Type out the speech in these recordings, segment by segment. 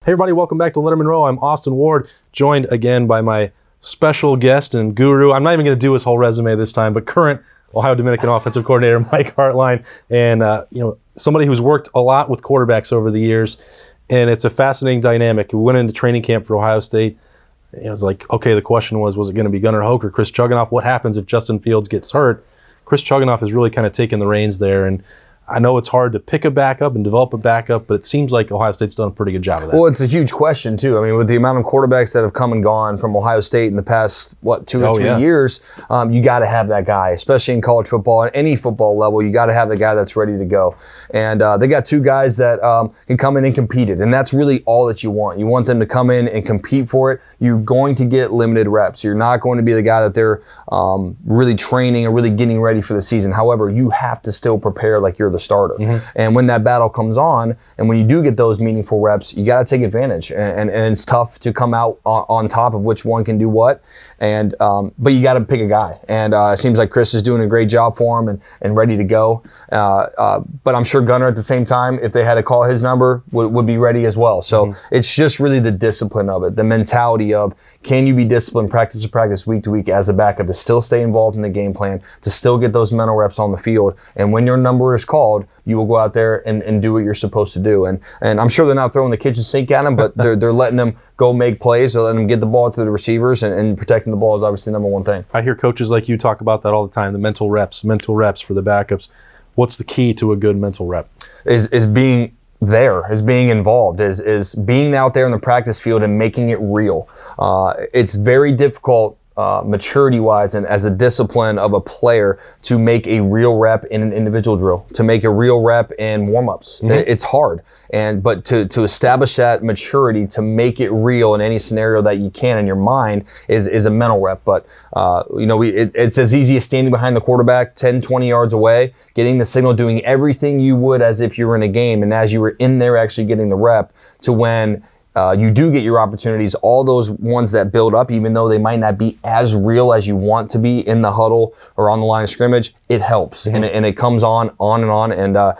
Hey everybody, welcome back to Lettermen Row. I'm Austin Ward, joined again by my special guest and guru. I'm not even going to do his whole resume this time, but current Ohio Dominican offensive coordinator Mike Hartline, and somebody who's worked a lot with quarterbacks over the years, and it's a fascinating dynamic. We went into training camp for Ohio State. It was like, okay, the question was it going to be Gunnar Hoke or Chris Chugunov? What happens if Justin Fields gets hurt? Chris Chugunov has really kind of taken the reins there, and I know it's hard to pick a backup and develop a backup, but it seems like Ohio State's done a pretty good job of that. Well, it's a huge question, too. I mean, with the amount of quarterbacks that have come and gone from Ohio State in the past, 2 or 3 years, you got to have that guy, especially in college football, at any football level, you got to have the guy that's ready to go. And they got two guys that can come in and compete it, and that's really all that you want. You want them to come in and compete for it. You're going to get limited reps. You're not going to be the guy that they're really training or really getting ready for the season. However, you have to still prepare like you're the starter. Mm-hmm. And when that battle comes on, and when you do get those meaningful reps, you got to take advantage. And it's tough to come out on top of which one can do what. And but you got to pick a guy. And it seems like Chris is doing a great job for him and ready to go. But I'm sure Gunnar at the same time, if they had to call his number, would be ready as well. So it's just really the discipline of it, the mentality of, can you be disciplined practice to practice, week to week as a backup, to still stay involved in the game plan, to still get those mental reps on the field. And when your number is called, you will go out there and do what you're supposed to do. And I'm sure they're not throwing the kitchen sink at them, but they're letting them go make plays. They're letting them get the ball to the receivers, and protecting the ball is obviously the number one thing. I hear coaches like you talk about that all the time, the mental reps for the backups. What's the key to a good mental rep? Is being there, is being involved, is being out there in the practice field and making it real. It's very difficult maturity-wise and as a discipline of a player to make a real rep in an individual drill, to make a real rep in warm-ups. It's hard, but to establish that maturity, to make it real in any scenario that you can in your mind is a mental rep. But it's as easy as standing behind the quarterback 10, 20 yards away, getting the signal, doing everything you would as if you were in a game, and as you were in there actually getting the rep, to when you do get your opportunities, all those ones that build up, even though they might not be as real as you want to be in the huddle or on the line of scrimmage, it helps. And it comes on and on. And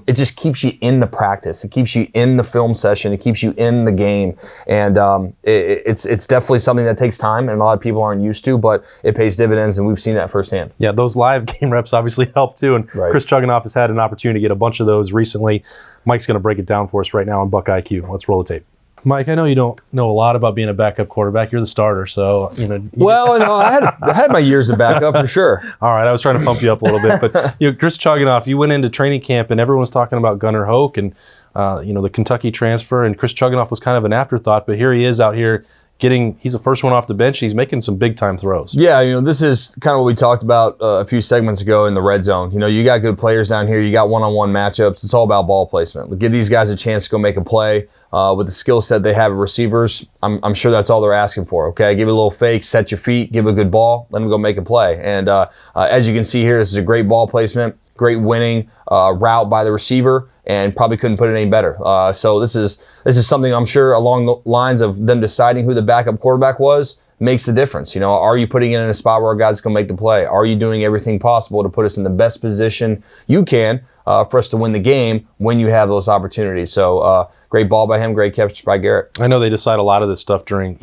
it just keeps you in the practice. It keeps you in the film session. It keeps you in the game. And it's definitely something that takes time, and a lot of people aren't used to, but it pays dividends, and we've seen that firsthand. Yeah, those live game reps obviously help too. And Chris Chugunov has had an opportunity to get a bunch of those recently. Mike's going to break it down for us right now on BuckIQ. Let's roll the tape. Mike, I know you don't know a lot about being a backup quarterback. You're the starter, so Well, no, I had my years of backup for sure. All right, I was trying to pump you up a little bit, but Chris Chugunov, you went into training camp and everyone was talking about Gunnar Hoke and the Kentucky transfer, and Chris Chugunov was kind of an afterthought, but here he is out here. He's the first one off the bench. He's making some big time throws. Yeah, this is kind of what we talked about a few segments ago in the red zone. You got good players down here. You got one-on-one matchups. It's all about ball placement. Give these guys a chance to go make a play. With the skill set they have at receivers, I'm sure that's all they're asking for. Okay, give it a little fake, set your feet, give a good ball, let them go make a play. And as you can see here, this is a great ball placement, great winning route by the receiver, and probably couldn't put it any better. So this is something I'm sure along the lines of them deciding who the backup quarterback was makes the difference. Are you putting it in a spot where a guy's going to make the play? Are you doing everything possible to put us in the best position you can for us to win the game when you have those opportunities? So great ball by him, great catch by Garrett. I know they decide a lot of this stuff during,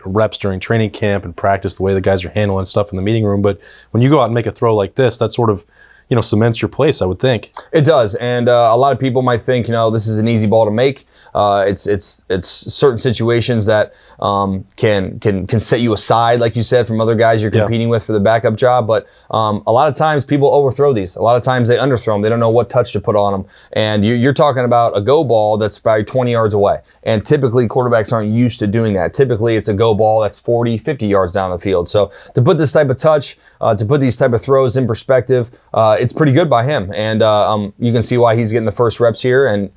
reps during training camp and practice, the way the guys are handling stuff in the meeting room. But when you go out and make a throw like this, that sort of, cements your place, I would think. It does. And a lot of people might think, this is an easy ball to make. It's certain situations that can set you aside, like you said, from other guys you're competing with for the backup job. But a lot of times people overthrow these. A lot of times they underthrow them. They don't know what touch to put on them. And you're talking about a go ball that's probably 20 yards away. And typically quarterbacks aren't used to doing that. Typically it's a go ball that's 40, 50 yards down the field. So to put this type of touch, to put these type of throws in perspective, it's pretty good by him. And you can see why he's getting the first reps here. And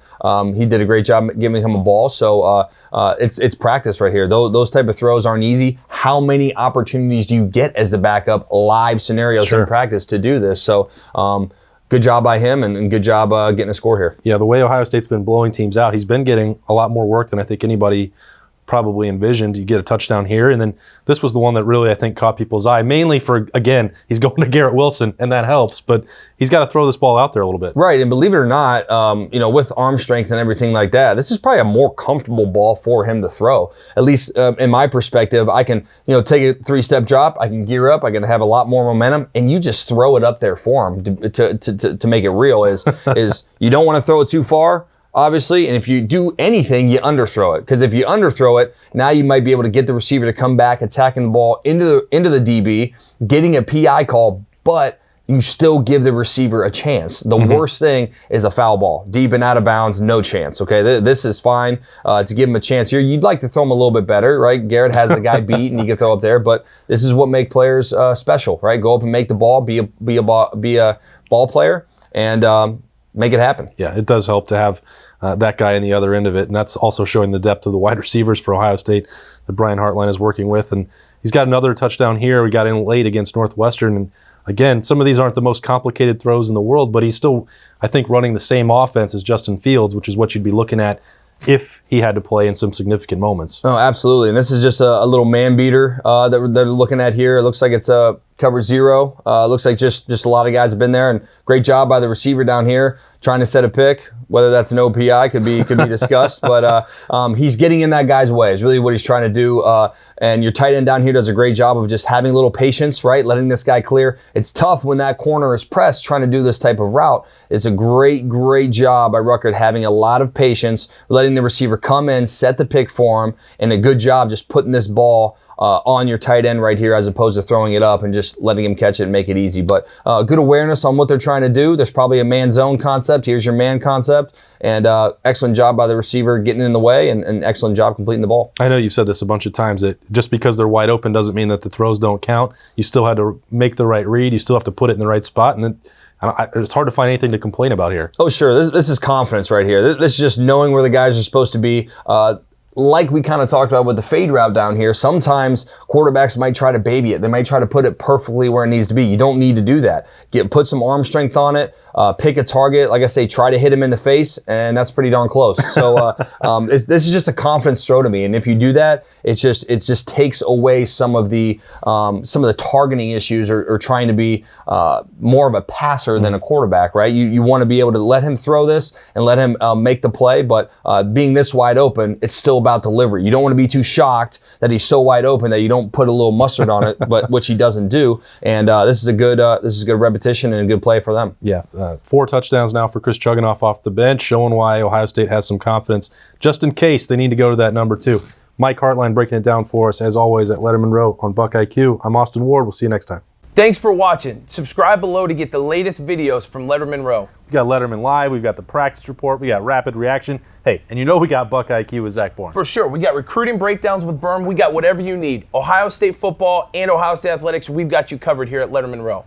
he did a great job giving him a ball. So it's practice right here. Those type of throws aren't easy. How many opportunities do you get as the backup, live scenarios in practice to do this? So good job by him, and good job getting a score here. Yeah, the way Ohio State's been blowing teams out, he's been getting a lot more work than I think anybody probably envisioned. You get a touchdown here, and then this was the one that really, I think, caught people's eye, mainly for, again, he's going to Garrett Wilson, and that helps, but he's got to throw this ball out there a little bit. Right, and believe it or not, with arm strength and everything like that, this is probably a more comfortable ball for him to throw. At least in my perspective, I can, take a 3-step drop, I can gear up, I can have a lot more momentum, and you just throw it up there for him to make it real. Is you don't want to throw it too far, obviously, and if you do anything, you underthrow it. Because if you underthrow it, now you might be able to get the receiver to come back, attacking the ball into the DB, getting a PI call, but you still give the receiver a chance. The worst thing is a foul ball, deep and out of bounds, no chance. Okay, this is fine to give him a chance here. You'd like to throw him a little bit better, right? Garrett has the guy beat, and you can throw up there. But this is what makes players special, right? Go up and make the ball, be a ball player, and make it happen. Yeah, it does help to have that guy on the other end of it, and that's also showing the depth of the wide receivers for Ohio State that Brian Hartline is working with. And he's got another touchdown here. We got in late against Northwestern, and again, some of these aren't the most complicated throws in the world, but he's still, I think, running the same offense as Justin Fields, which is what you'd be looking at if he had to play in some significant moments. Oh, absolutely. And this is just a little man beater that they're looking at here. It looks like it's a cover 0. Looks like just a lot of guys have been there, and great job by the receiver down here trying to set a pick. Whether that's an OPI could be discussed, but he's getting in that guy's way is really what he's trying to do. And your tight end down here does a great job of just having a little patience, right? Letting this guy clear. It's tough when that corner is pressed trying to do this type of route. It's a great job by Ruckert having a lot of patience, letting the receiver come in, set the pick for him, and a good job just putting this ball on your tight end right here as opposed to throwing it up and just letting him catch it and make it easy. But good awareness on what they're trying to do. There's probably a man zone concept. Here's your man concept. And excellent job by the receiver getting in the way, and excellent job completing the ball. I know you've said this a bunch of times, that just because they're wide open doesn't mean that the throws don't count. You still had to make the right read. You still have to put it in the right spot. And it's hard to find anything to complain about here. Oh, sure. This is confidence right here. This is just knowing where the guys are supposed to be. Like we kind of talked about with the fade route down here, sometimes quarterbacks might try to baby it. They might try to put it perfectly where it needs to be. You don't need to do that. Put some arm strength on it. Pick a target. Like I say, try to hit him in the face, and that's pretty darn close. So this is just a confidence throw to me. And if you do that, it just takes away some of the targeting issues or trying to be more of a passer than a quarterback, right? You want to be able to let him throw this and let him make the play, but being this wide open, it's still about delivery. You don't want to be too shocked that he's so wide open that you don't put a little mustard on it, but which he doesn't do. And this is a good repetition and a good play for them. Yeah, 4 touchdowns now for Chris Chugunov off the bench, showing why Ohio State has some confidence, just in case they need to go to that number 2. Mike Hartline breaking it down for us, as always, at Lettermen Row on BuckIQ. I'm Austin Ward. We'll see you next time. Thanks for watching. Subscribe below to get the latest videos from Lettermen Row. We got Letterman Live, we've got the practice report, we got rapid reaction. Hey, and we got BuckIQ with Zach Bourne. For sure. We got recruiting breakdowns with Berm. We got whatever you need. Ohio State football and Ohio State athletics, we've got you covered here at Lettermen Row.